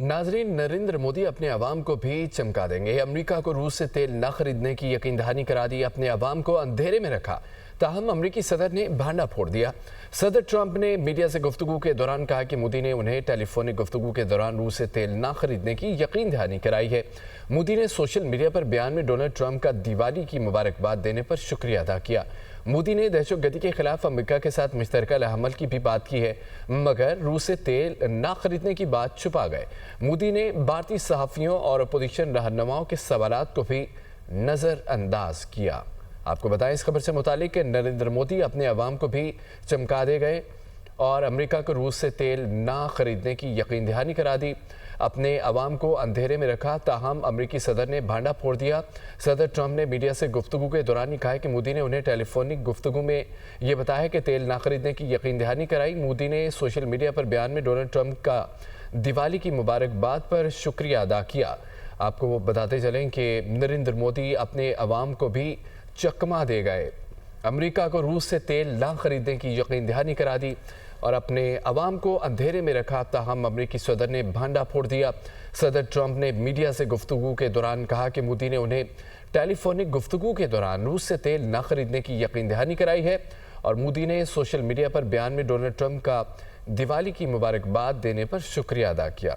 नाजरीन, नरेंद्र मोदी अपने अवाम को भी चमका देंगे। अमेरिका को रूस से तेल न खरीदने की यकीन दहानी करा दी, अपने अवाम को अंधेरे में रखा। ताहम अमेरिकी सदर ने भांडा फोड़ दिया। सदर ट्रंप ने मीडिया से गुफ्तगू के दौरान कहा कि मोदी ने उन्हें टेलीफोनिक गुफ्तगू के दौरान रूस से तेल न खरीदने की यकीन दहानी कराई है। मोदी ने सोशल मीडिया पर बयान में डोनाल्ड ट्रंप का दिवाली की मुबारकबाद देने पर शुक्रिया अदा किया। मोदी ने दहशतगर्दी के खिलाफ अमेरिका के साथ मुश्तरका अमल की भी बात की है, मगर रूस से तेल न खरीदने की बात छुपा गए। मोदी ने भारतीय सहाफ़ियों और अपोजिशन रहनुमाओं के सवालात को भी नज़रअंदाज किया। आपको बताएं इस खबर से मुतालिक कि नरेंद्र मोदी अपने अवाम को भी चमका दे गए और अमेरिका को रूस से तेल ना खरीदने की यकीन दहानी करा दी, अपने अवाम को अंधेरे में रखा। ताहम अमेरिकी सदर ने भांडा फोड़ दिया। सदर ट्रंप ने मीडिया से गुफ्तगू के दौरान ही कहा कि मोदी ने उन्हें टेलीफोनिक गुफ्तगू में ये बताया कि तेल ना खरीदने की यकीन दहानी कराई। मोदी ने सोशल मीडिया पर बयान में डोनाल्ड ट्रंप का दिवाली की मुबारकबाद पर शुक्रिया अदा किया। आपको वो बताते चलें कि नरेंद्र मोदी अपने अवाम को भी चकमा दे गए। अमेरिका को रूस से तेल ना खरीदने की यकीन दहानी करा दी और अपने अवाम को अंधेरे में रखा। ताहम अमेरिकी सदर ने भांडा फोड़ दिया। सदर ट्रंप ने मीडिया से गुफ्तगू के दौरान कहा कि मोदी ने उन्हें टेलीफोनिक गुफ्तगू के दौरान रूस से तेल ना खरीदने की यकीन दहानी कराई है और मोदी ने सोशल मीडिया पर बयान में डोनाल्ड ट्रंप का दिवाली की मुबारकबाद देने पर शुक्रिया अदा किया।